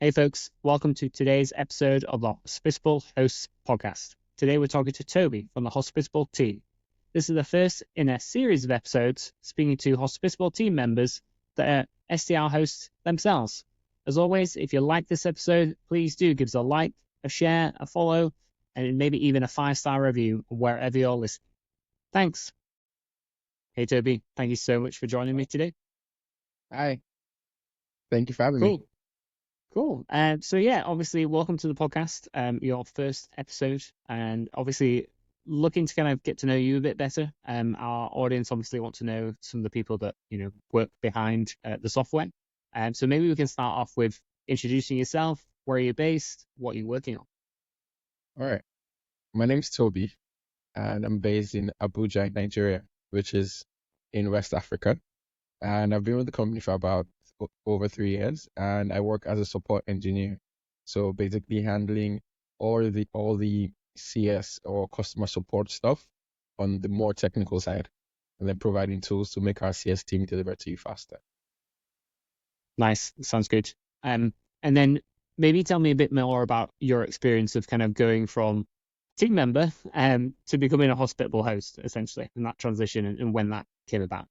Hey folks, welcome to today's episode of the Hospitable Hosts podcast. Today we're talking to Toby from the Hospitable team. This is the first in a series of episodes speaking to Hospitable team members that are SDR hosts themselves. As always, if you like this episode, please do give us a like, a share, a follow, and maybe even a 5-star review wherever you're listening. Thanks. Hey Toby, thank you so much for joining me today. Hi, thank you for having me. Cool. Cool. So yeah, obviously, welcome to the podcast. Your first episode, and obviously looking to kind of get to know you a bit better. Our audience obviously want to know some of the people that work behind the software. So maybe we can start off with introducing yourself, where you're based, what you're working on. All right, my name's Toby, and I'm based in Abuja, Nigeria, which is in West Africa. And I've been with the company for about over 3 years, and I work as a support engineer. So basically handling all the CS or customer support stuff on the more technical side, and then providing tools to make our CS team deliver to you faster. Nice, sounds good. And then maybe tell me a bit more about your experience of kind of going from team member to becoming a hospitable host, essentially, and that transition and when that came about.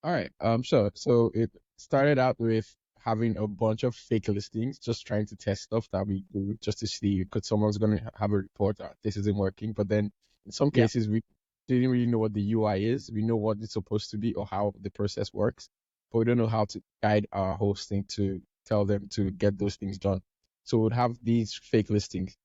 All right. So it started out with having a bunch of fake listings, just trying to test stuff that we do just to see because someone's gonna have a report that this isn't working. But then in some Yeah. cases we didn't really know what the UI is. We know what it's supposed to be or how the process works, but we don't know how to guide our hosting to tell them to get those things done. So we'd have these fake listings,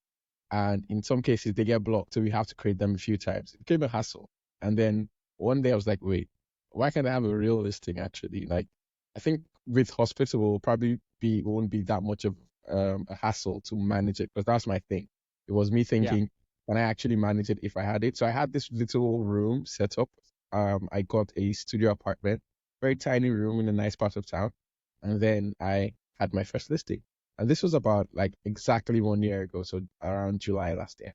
and in some cases they get blocked, so we have to create them a few times. It became a hassle. And then one day I was like, wait, why can't I have a real listing actually? Like, I think with Hospitable probably won't be that much of a hassle to manage it because that's my thing. It was me Yeah. thinking, can I actually manage it if I had it? So I had this little room set up. I got a studio apartment, very tiny room in a nice part of town, and then I had my first listing. And this was about like exactly 1 year ago, so around July last year.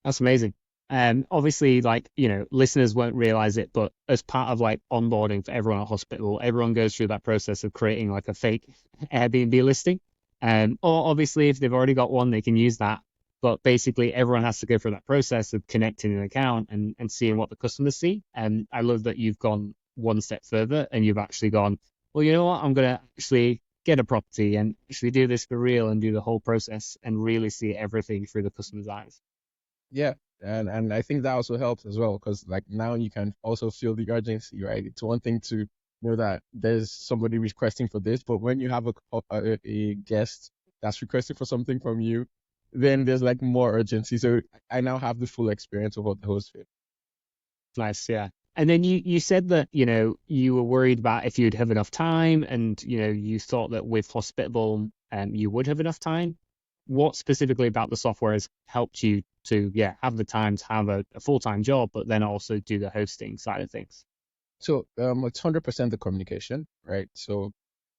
That's amazing. Obviously, like, listeners won't realize it, but as part of like onboarding for everyone at hospital, everyone goes through that process of creating like a fake Airbnb listing. Or obviously, if they've already got one, they can use that. But basically, everyone has to go through that process of connecting an account and seeing what the customers see. And I love that you've gone one step further and you've actually gone, well, you know what? I'm going to actually get a property and actually do this for real and do the whole process and really see everything through the customer's eyes. Yeah, and I think that also helps as well because like now you can also feel the urgency, right? It's one thing to know that there's somebody requesting for this, but when you have a guest that's requesting for something from you, then there's like more urgency. So I now have the full experience of what the host feel. Nice, yeah. And then you said that, you were worried about if you'd have enough time and, you thought that with Hospitable, you would have enough time. What specifically about the software has helped you to, yeah, have the time to have a full-time job, but then also do the hosting side of things? So it's 100% the communication, right? So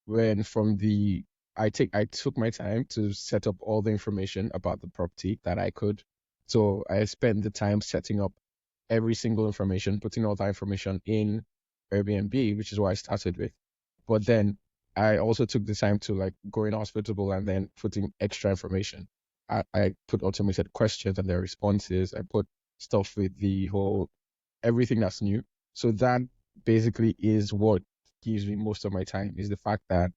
when from the I took my time to set up all the information about the property that I could. So I spent the time setting up every single information, putting all that information in Airbnb, which is what I started with. But then I also took the time to like go in Hospitable and then putting extra information. I put automated questions and their responses. I put stuff with the whole everything that's new. So that basically is what gives me most of my time is the fact that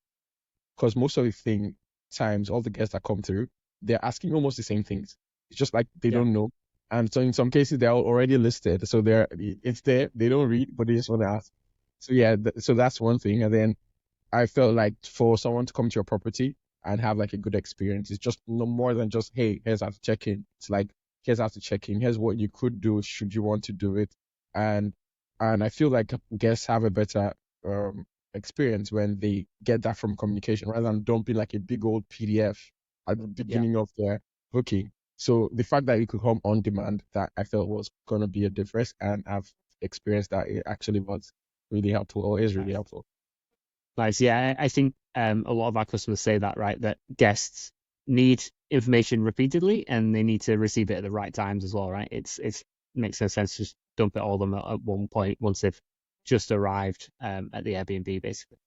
because most of the thing times all the guests that come through, they're asking almost the same things. It's just like they Yeah. don't know. And so in some cases they're already listed. So it's there, they don't read, but they just want to ask. So yeah, so that's one thing. And then I felt like for someone to come to your property and have like a good experience, it's just no more than just, hey, here's how to check in. It's like, here's how to check in. Here's what you could do should you want to do it. And and I feel like guests have a better experience when they get that from communication rather than dumping like a big old PDF at the Yeah. beginning of their booking. So the fact that it could come on demand, that I felt was gonna be a difference, and I've experienced that it actually was really helpful or is really Nice. helpful. Nice. Yeah, I think a lot of our customers say that, right? That guests need information repeatedly and they need to receive it at the right times as well, right? It's makes no sense to just dump it all them at one point once they've just arrived at the Airbnb, basically.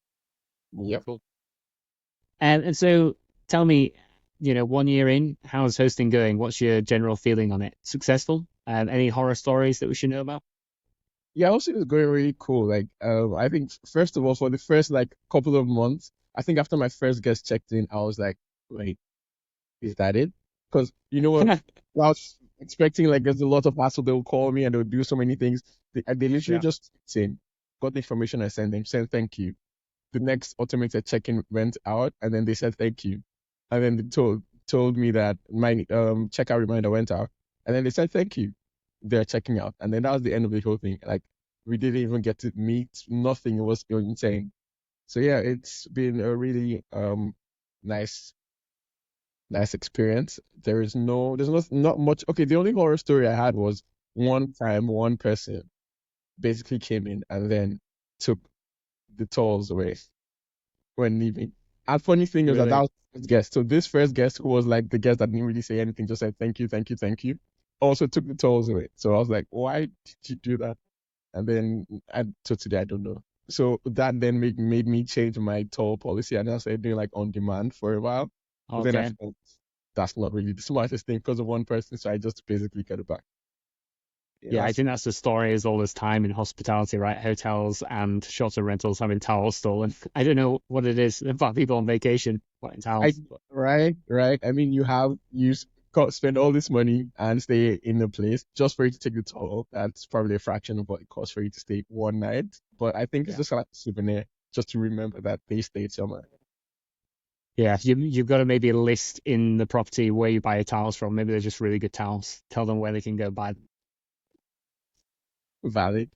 Yep. Cool. And so tell me, 1 year in, how's hosting going? What's your general feeling on it? Successful? Any horror stories that we should know about? Yeah, also it's going really cool. Like, I think first of all, for the first like couple of months, I think after my first guest checked in, I was like, wait, is that it? Because you know what? I was expecting like there's a lot of hassle. They'll call me and they'll do so many things. They literally Yeah. just saying, got the information I sent them, said thank you. The next automated check-in went out, and then they said thank you, and then they told me that my checkout reminder went out, and then they said thank you. They're checking out, and then that was the end of the whole thing. Like we didn't even get to meet. Nothing. It was insane. So yeah, it's been a really nice nice experience. There's not much. Okay, the only horror story I had was one time one person basically came in and then took the tolls away when leaving. And funny thing is that that Really? was the first guest. So this first guest, who was like the guest that didn't really say anything, just said thank you, thank you, thank you, also took the tolls away. So I was like, why did you do that? And then today I don't know. So that then made me change my toll policy, and I started doing like on demand for a while. But then I Okay. felt that's not really the smartest thing because of one person, so I just basically got it back. Yeah, Yeah, I that's think that's the story is all this time in hospitality, right? Hotels and short-term rentals having towels stolen. I don't know what it is about people on vacation wanting I towels. But right. I mean, spend all this money and stay in a place just for you to take the toll. That's probably a fraction of what it costs for you to stay one night. But I think it's yeah. just like a souvenir, just to remember that they stayed somewhere. Yeah, you've got to maybe list in the property where you buy your towels from. Maybe they're just really good towels. Tell them where they can go buy them. Valid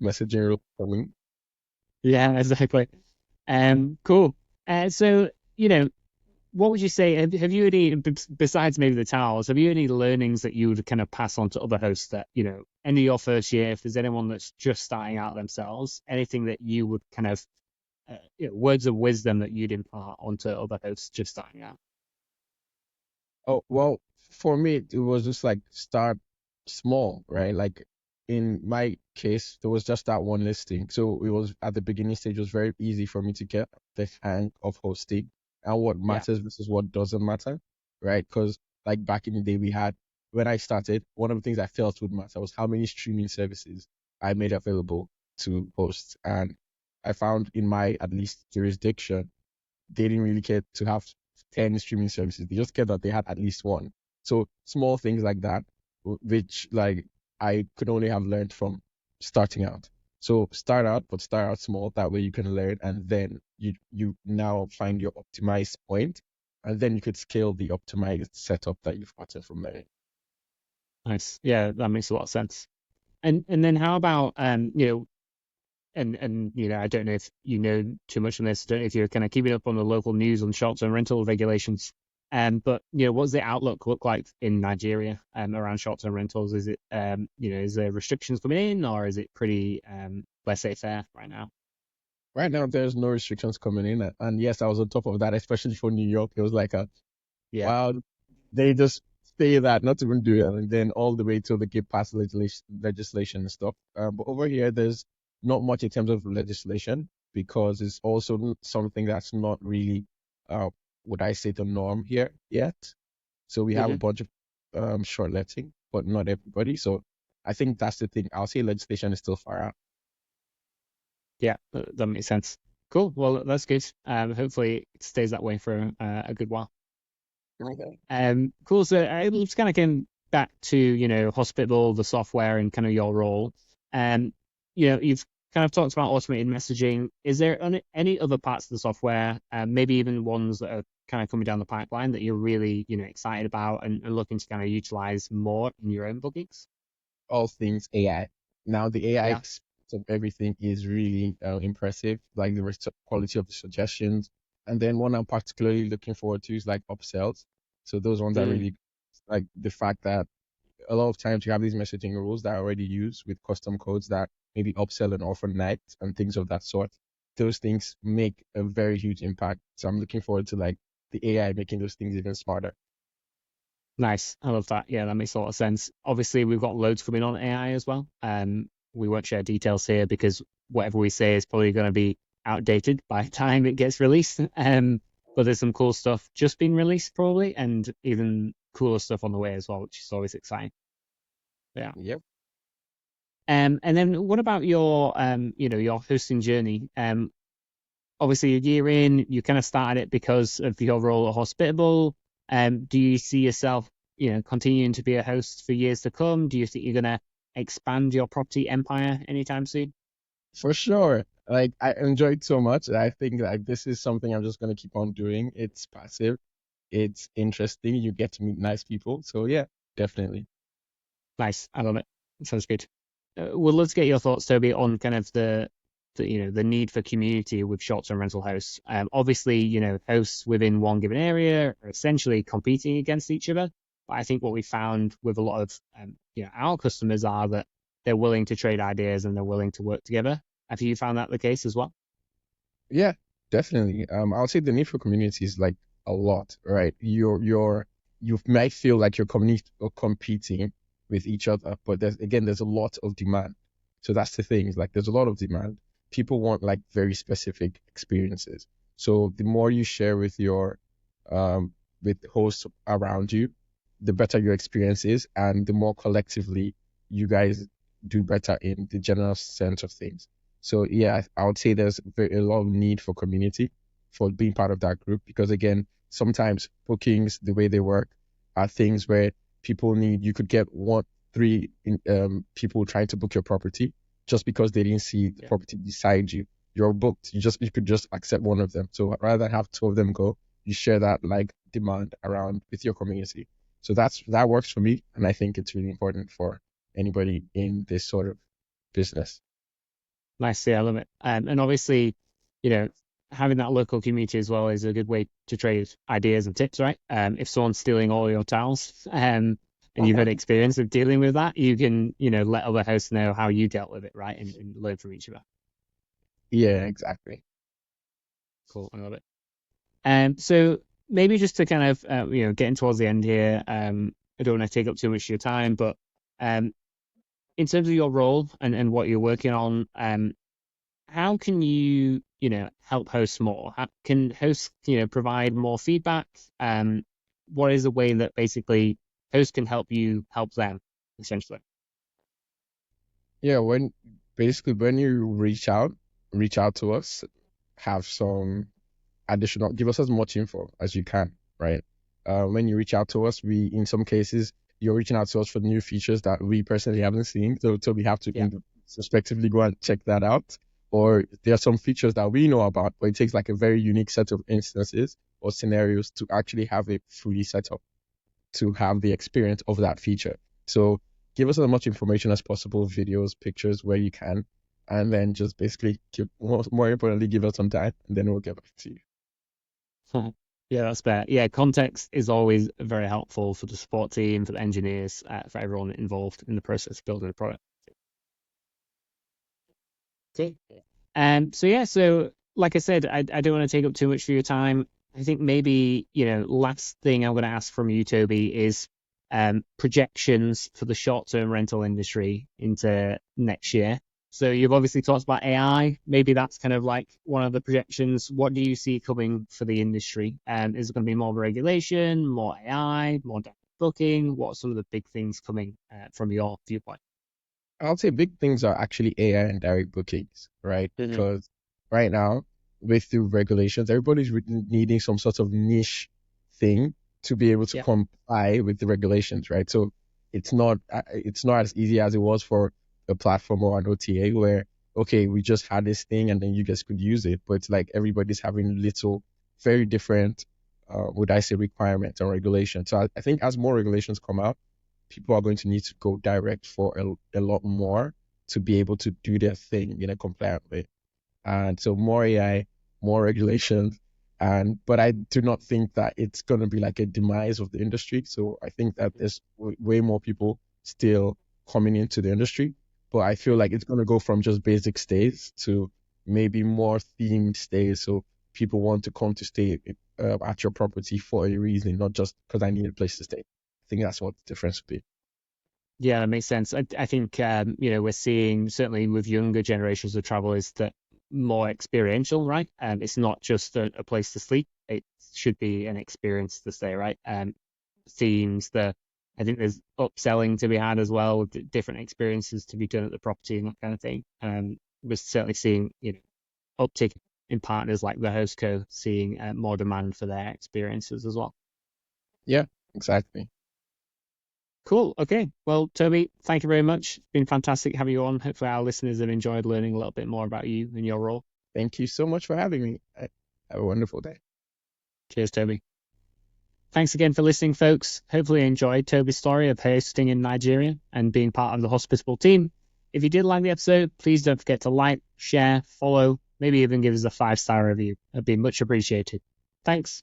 messaging rule for me. Yeah, exactly. Cool. So, you know, what would you say? Have you any, besides maybe the towels, have you any learnings that you would kind of pass on to other hosts that, end of your first year, if there's anyone that's just starting out themselves, anything that you would kind of, words of wisdom that you'd impart onto other hosts just starting out? Oh, well, for me, it was just like start small, right? Like in my case, there was just that one listing. So it was at the beginning stage, it was very easy for me to get the hang of hosting and what Yeah. matters versus what doesn't matter, right? Because like back in the day, when I started, one of the things I felt would matter was how many streaming services I made available to hosts. And I found in my, at least, jurisdiction, they didn't really care to have 10 streaming services. They just cared that they had at least one. So small things like that, which like I could only have learned from starting out. So start out, but start out small. That way you can learn, and then you now find your optimized point, and then you could scale the optimized setup that you've gotten from there. Nice. Yeah, that makes a lot of sense. And then how about and I don't know if you know too much on this. I don't know if you're kind of keeping up on the local news on short-term rental regulations. But what's the outlook look like in Nigeria around short-term rentals? Is it is there restrictions coming in, or is it pretty laissez-faire right now? Right now, there's no restrictions coming in, and yes, I was on top of that, especially for New York. It was like a Yeah. wow, they just say that, not even do it, and then all the way till they get past legislation and stuff. But over here, there's not much in terms of legislation because it's also something that's not really, uh, would I say, the norm here yet. So we have a Hmm. bunch of short letting, but not everybody. So I think that's the thing. I'll say legislation is still far out. Yeah, that makes sense. Cool. Well, that's good. Hopefully it stays that way for a good while. Okay. Cool. So I was kind of getting back to, Hospitable, the software, and kind of your role. Um, you've kind of talked about automated messaging. Is there any other parts of the software, maybe even ones that are kind of coming down the pipeline that you're really, excited about and looking to kind of utilize more in your own bookings? All things AI. Now the AI Yeah. aspect of everything is really impressive, like the quality of the suggestions. And then one I'm particularly looking forward to is like upsells. So those ones are Mm, really like the fact that a lot of times you have these messaging rules that are already used with custom codes that maybe upsell and offer nights and things of that sort. Those things make a very huge impact. So I'm looking forward to like the AI making those things even smarter. nice. I love that. Yeah, that makes a lot of sense. Obviously, we've got loads coming on AI as well. We won't share details here because whatever we say is probably going to be outdated by the time it gets released. but there's some cool stuff just been released probably, and even cooler stuff on the way as well, which is always exciting. Yeah. Yep. And then what about your your hosting journey? Obviously a year in, you kind of started it because of your role at Hospitable. Do you see yourself, continuing to be a host for years to come? Do you think you're gonna expand your property empire anytime soon? For sure. Like I enjoy it so much. I think like this is something I'm just gonna keep on doing. It's passive. It's interesting. You get to meet nice people. So yeah, definitely. Nice, I love it. Sounds good. Well, let's get your thoughts, Toby, on kind of the need for community with short-term rental hosts. Obviously, hosts within one given area are essentially competing against each other. But I think what we found with a lot of our customers are that they're willing to trade ideas and they're willing to work together. Have you found that the case as well? Yeah, definitely. I'll say the need for community is like a lot, right? You might feel like you're competing with each other, but there's a lot of demand. So that's the thing, is like there's a lot of demand. People want like very specific experiences. So the more you share with hosts around you, the better your experience is, and the more collectively you guys do better in the general sense of things. So yeah, I would say there's a lot of need for community for being part of that group, because again, sometimes bookings, the way they work, are things where you could get people trying to book your property just because they didn't see the Yeah. property beside you. You're booked. You could just accept one of them. So rather than have two of them go, you share that like demand around with your community. So that works for me, and I think it's really important for anybody in this sort of business. Nice, yeah, I love it. And obviously, you know, having that local community as well is a good way to trade ideas and tips, right? If someone's stealing all your towels, and you've had experience of dealing with that, you can, let other hosts know how you dealt with it, right? And learn from each other. Yeah, exactly. Cool, I love it. So maybe just to kind of, getting towards the end here, I don't want to take up too much of your time, but um, in terms of your role and what you're working on, how can you, help hosts more? How, can hosts, provide more feedback? What is a way that basically hosts can help you help them, essentially? Yeah, when you reach out to us, have some give us as much info as you can, right? When you reach out to us, in some cases, you're reaching out to us for new features that we personally haven't seen. So we have to Yeah, respectively go and check that out. Or there are some features that we know about, but it takes like a very unique set of instances or scenarios to actually have it fully set up to have the experience of that feature. So give us as much information as possible, videos, pictures where you can, and then just basically more importantly, give us some time, and then we'll get back to you. yeah, that's fair. Yeah, context is always very helpful for the support team, for the engineers, for everyone involved in the process of building a product. Okay. So yeah, so like I said, I don't want to take up too much of your time. I think maybe, last thing I'm going to ask from you, Toby, is projections for the short-term rental industry into next year. So you've obviously talked about AI. Maybe that's kind of like one of the projections. What do you see coming for the industry? Is it going to be more regulation, more AI, more direct booking? What are some of the big things coming from your viewpoint? I'll say big things are actually AI and direct bookings, right? Hmm. Because right now, with the regulations, everybody's needing some sort of niche thing to be able to Yeah. comply with the regulations, right? So it's not as easy as it was for a platform or an OTA where, okay, we just had this thing and then you guys could use it, but it's like everybody's having very different, would I say, requirements or regulations. So I think as more regulations come out, people are going to need to go direct for a lot more to be able to do their thing in a compliant way. And so more AI, more regulations, but I do not think that it's going to be like a demise of the industry. So I think that there's way more people still coming into the industry, but I feel like it's going to go from just basic stays to maybe more themed stays. So people want to come to stay at your property for a reason, not just because I need a place to stay. I think that's what the difference would be. Yeah, that makes sense. I think we're seeing certainly with younger generations of travelers that more experiential, right? It's not just a place to sleep. it should be an experience to stay, right? Themes, I think there's upselling to be had as well, different experiences to be done at the property and that kind of thing. We're certainly seeing, uptick in partners like the host co seeing more demand for their experiences as well. Yeah, exactly. Cool. Okay. Well, Toby, thank you very much. It's been fantastic having you on. Hopefully, our listeners have enjoyed learning a little bit more about you and your role. Thank you so much for having me. Have a wonderful day. Cheers, Toby. Thanks again for listening, folks. Hopefully, you enjoyed Toby's story of hosting in Nigeria and being part of the Hospitable team. If you did like the episode, please don't forget to like, share, follow, maybe even give us a 5-star review. It'd be much appreciated. Thanks.